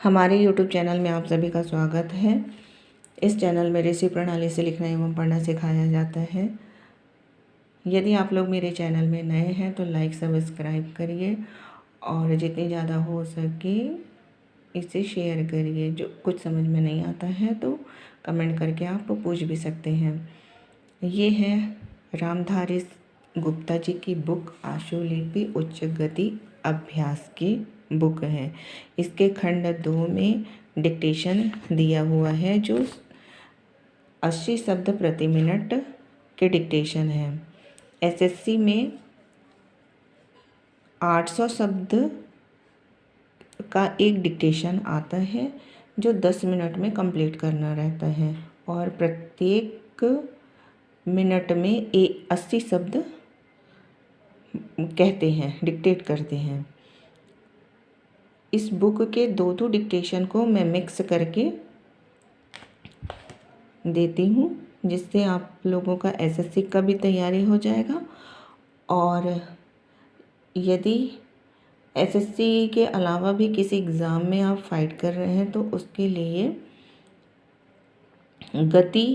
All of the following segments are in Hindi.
हमारे YouTube चैनल में आप सभी का स्वागत है। इस चैनल में रेसिपी प्रणाली से लिखना एवं पढ़ना सिखाया जाता है। यदि आप लोग मेरे चैनल में नए हैं तो लाइक सब्सक्राइब करिए और जितनी ज़्यादा हो सके इसे शेयर करिए। जो कुछ समझ में नहीं आता है तो कमेंट करके आप पूछ भी सकते हैं। ये है रामधारी गुप्ता जी की बुक आशुलिपि उच्च गति अभ्यास की बुक है। इसके खंड 2 में डिक्टेशन दिया हुआ है जो 80 शब्द प्रति मिनट के डिक्टेशन है। एसएससी में 800 शब्द का एक डिक्टेशन आता है जो 10 मिनट में कंप्लीट करना रहता है और प्रत्येक मिनट में 80 शब्द कहते हैं, डिक्टेट करते हैं। इस बुक के दो डिक्टेशन को मैं मिक्स करके देती हूँ जिससे आप लोगों का एसएससी का भी तैयारी हो जाएगा। और यदि एसएससी के अलावा भी किसी एग्ज़ाम में आप फाइट कर रहे हैं तो उसके लिए गति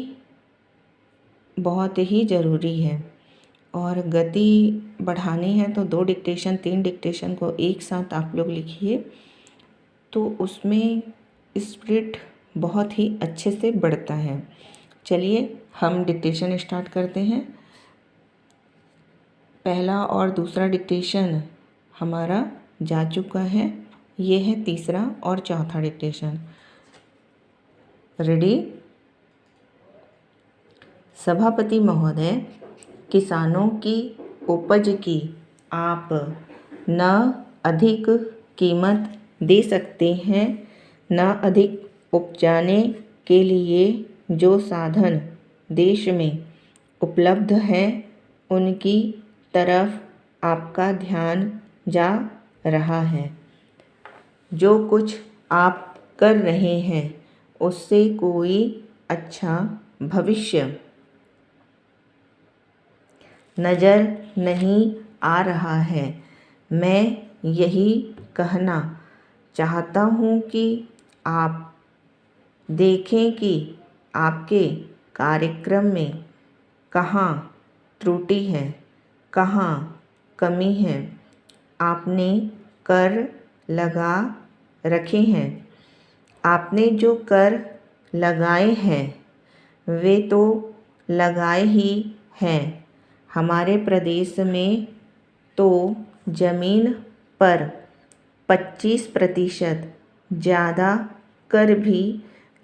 बहुत ही ज़रूरी है और गति बढ़ानी है तो 2 डिक्टेशन 3 डिक्टेशन को एक साथ आप लोग लिखिए तो उसमें स्पिरिट बहुत ही अच्छे से बढ़ता है। चलिए हम डिक्टेशन स्टार्ट करते हैं। पहला और दूसरा डिक्टेशन हमारा जा चुका है। ये है तीसरा और चौथा डिक्टेशन। रेडी? सभापति महोदय, किसानों की उपज की आप न अधिक कीमत दे सकते हैं, न अधिक उपजाने के लिए जो साधन देश में उपलब्ध हैं उनकी तरफ आपका ध्यान जा रहा है। जो कुछ आप कर रहे हैं उससे कोई अच्छा भविष्य नज़र नहीं आ रहा है। मैं यही कहना चाहता हूँ कि आप देखें कि आपके कार्यक्रम में कहाँ त्रुटि है, कहाँ कमी है। आपने कर लगा रखे हैं। आपने जो कर लगाए हैं वे तो लगाए ही हैं। हमारे प्रदेश में तो ज़मीन पर 25% ज़्यादा कर भी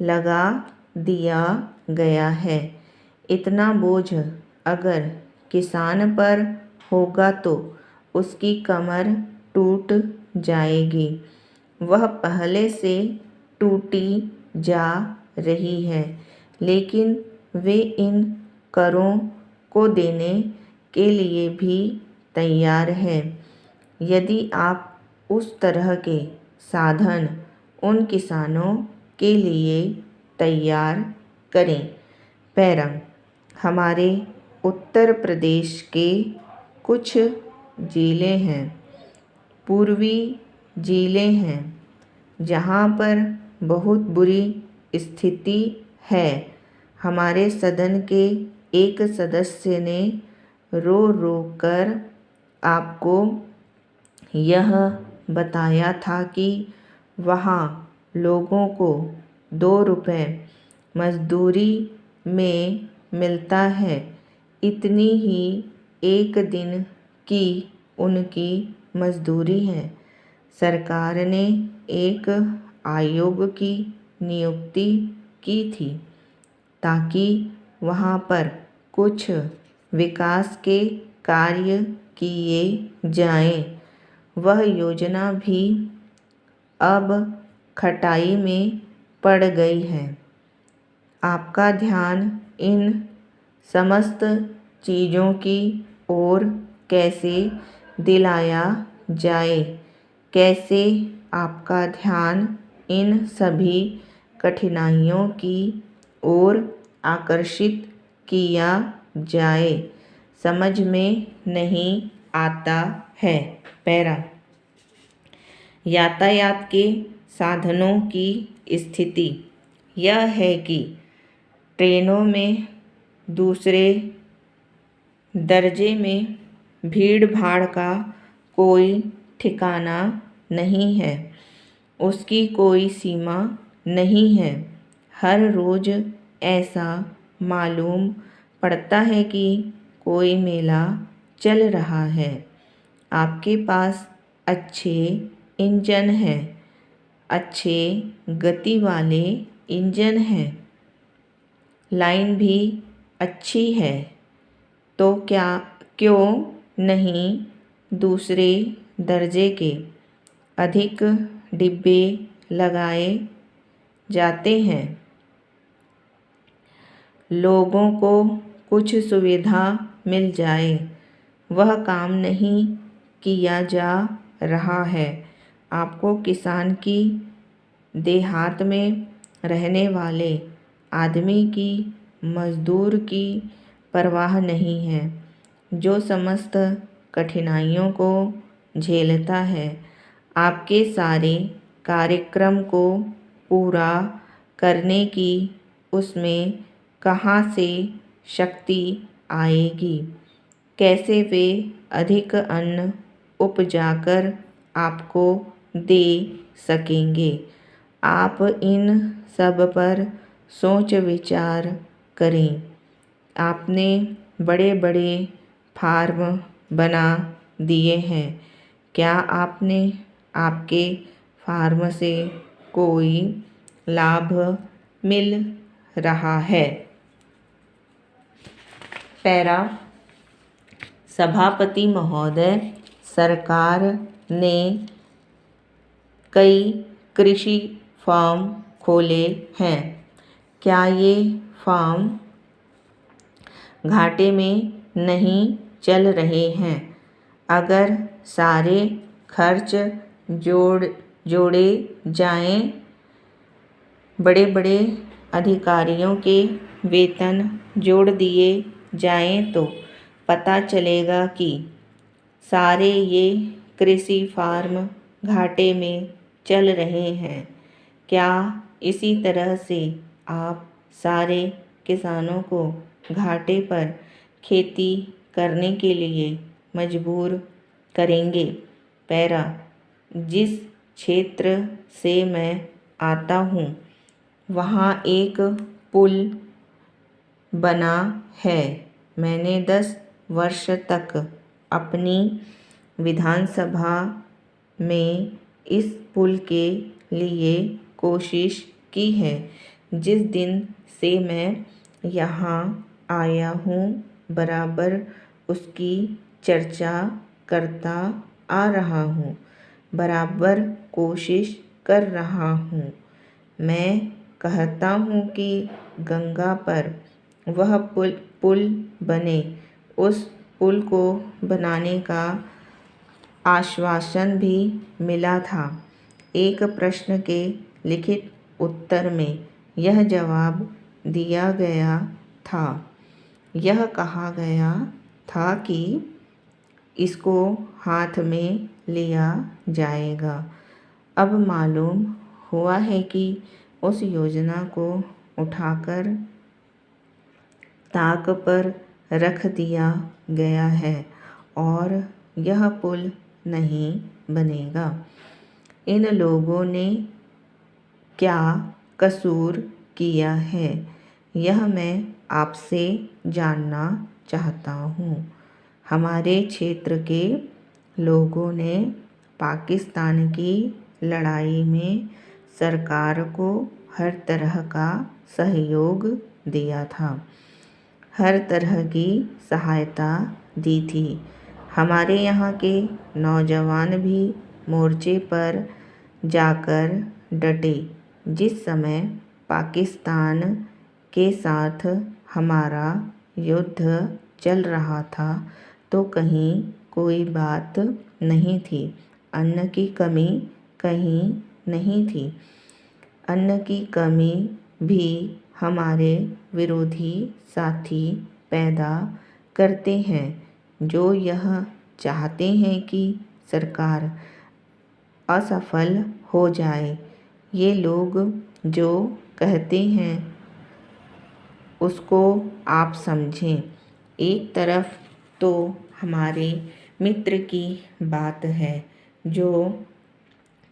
लगा दिया गया है। इतना बोझ अगर किसान पर होगा तो उसकी कमर टूट जाएगी। वह पहले से टूटी जा रही है लेकिन वे इन करों को देने के लिए भी तैयार हैं। यदि आप उस तरह के साधन उन किसानों के लिए तैयार करें। पैरा, हमारे उत्तर प्रदेश के कुछ ज़िले हैं, पूर्वी ज़िले हैं जहाँ पर बहुत बुरी स्थिति है। हमारे सदन के एक सदस्य ने रो रो कर आपको यह बताया था कि वहाँ लोगों को 2 रुपये मजदूरी में मिलता है। इतनी ही एक दिन की उनकी मजदूरी है। सरकार ने एक आयोग की नियुक्ति की थी ताकि वहाँ पर कुछ विकास के कार्य किए जाएं। वह योजना भी अब खटाई में पड़ गई है। आपका ध्यान इन समस्त चीज़ों की ओर कैसे दिलाया जाए, कैसे आपका ध्यान इन सभी कठिनाइयों की ओर आकर्षित किया जाए, समझ में नहीं आता है। पैरा, यातायात के साधनों की स्थिति यह है कि ट्रेनों में दूसरे दर्जे में भीड़ भाड़ का कोई ठिकाना नहीं है, उसकी कोई सीमा नहीं है। हर रोज़ ऐसा मालूम पड़ता है कि कोई मेला चल रहा है। आपके पास अच्छे इंजन हैं, अच्छे गति वाले इंजन हैं, लाइन भी अच्छी है, तो क्यों नहीं दूसरे दर्जे के अधिक डिब्बे लगाए जाते हैं। लोगों को कुछ सुविधा मिल जाए, वह काम नहीं किया जा रहा है। आपको किसान की, देहात में रहने वाले आदमी की, मजदूर की परवाह नहीं है, जो समस्त कठिनाइयों को झेलता है। आपके सारे कार्यक्रम को पूरा करने की उसमें कहाँ से शक्ति आएगी? कैसे वे अधिक अन्न उपजाकर आपको दे सकेंगे? आप इन सब पर सोच विचार करें। आपने बड़े बड़े फार्म बना दिए हैं, क्या आपने आपके फार्म से कोई लाभ मिल रहा है? पैरा सभापति महोदय, सरकार ने कई कृषि फार्म खोले हैं। क्या ये फार्म घाटे में नहीं चल रहे हैं? अगर सारे खर्च जोड़े जाएं, बड़े बड़े अधिकारियों के वेतन जोड़ दिए जाएं, तो पता चलेगा कि सारे ये कृषि फार्म घाटे में चल रहे हैं। क्या इसी तरह से आप सारे किसानों को घाटे पर खेती करने के लिए मजबूर करेंगे? पैरा जिस क्षेत्र से मैं आता हूँ, वहाँ एक पुल बना है। मैंने 10 वर्ष तक अपनी विधानसभा में इस पुल के लिए कोशिश की है। जिस दिन से मैं यहाँ आया हूँ, बराबर उसकी चर्चा करता आ रहा हूँ, बराबर कोशिश कर रहा हूँ। मैं कहता हूँ कि गंगा पर वह पुल बने। उस पुल को बनाने का आश्वासन भी मिला था। एक प्रश्न के लिखित उत्तर में यह जवाब दिया गया था। यह कहा गया था कि इसको हाथ में लिया जाएगा। अब मालूम हुआ है कि उस योजना को उठाकर ताक पर रख दिया गया है और यह पुल नहीं बनेगा। इन लोगों ने क्या कसूर किया है, यह मैं आपसे जानना चाहता हूँ। हमारे क्षेत्र के लोगों ने पाकिस्तान की लड़ाई में सरकार को हर तरह का सहयोग दिया था, हर तरह की सहायता दी थी। हमारे यहाँ के नौजवान भी मोर्चे पर जाकर डटे। जिस समय पाकिस्तान के साथ हमारा युद्ध चल रहा था, तो कहीं कोई बात नहीं थी, अन्न की कमी कहीं नहीं थी। अन्न की कमी भी हमारे विरोधी साथी पैदा करते हैं, जो यह चाहते हैं कि सरकार असफल हो जाए। ये लोग जो कहते हैं उसको आप समझें। एक तरफ तो हमारे मित्र की बात है जो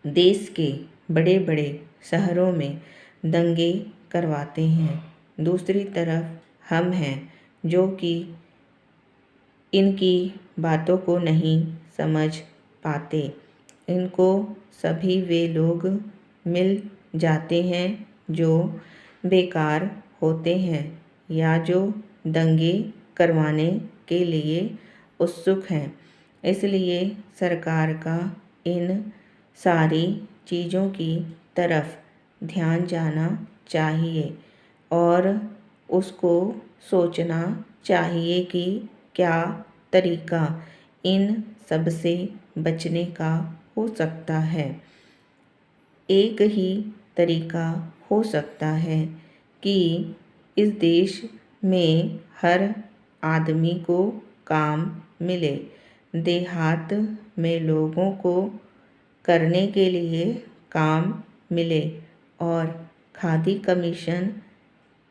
देश के बड़े बड़े शहरों में दंगे करवाते हैं, दूसरी तरफ हम हैं जो कि इनकी बातों को नहीं समझ पाते। इनको सभी वे लोग मिल जाते हैं जो बेकार होते हैं या जो दंगे करवाने के लिए उत्सुक हैं। इसलिए सरकार का इन सारी चीज़ों की तरफ ध्यान जाना चाहिए और उसको सोचना चाहिए कि क्या तरीका इन सब से बचने का हो सकता है। एक ही तरीका हो सकता है कि इस देश में हर आदमी को काम मिले, देहात में लोगों को करने के लिए काम मिले और खादी कमीशन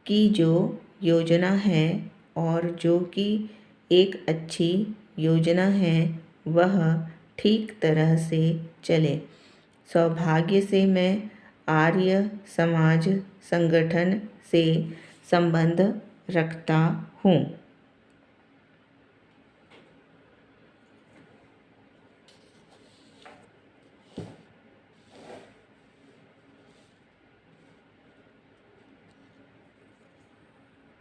की जो योजना है और जो कि एक अच्छी योजना है वह ठीक तरह से चले। सौभाग्य से मैं आर्य समाज संगठन से संबंध रखता हूँ।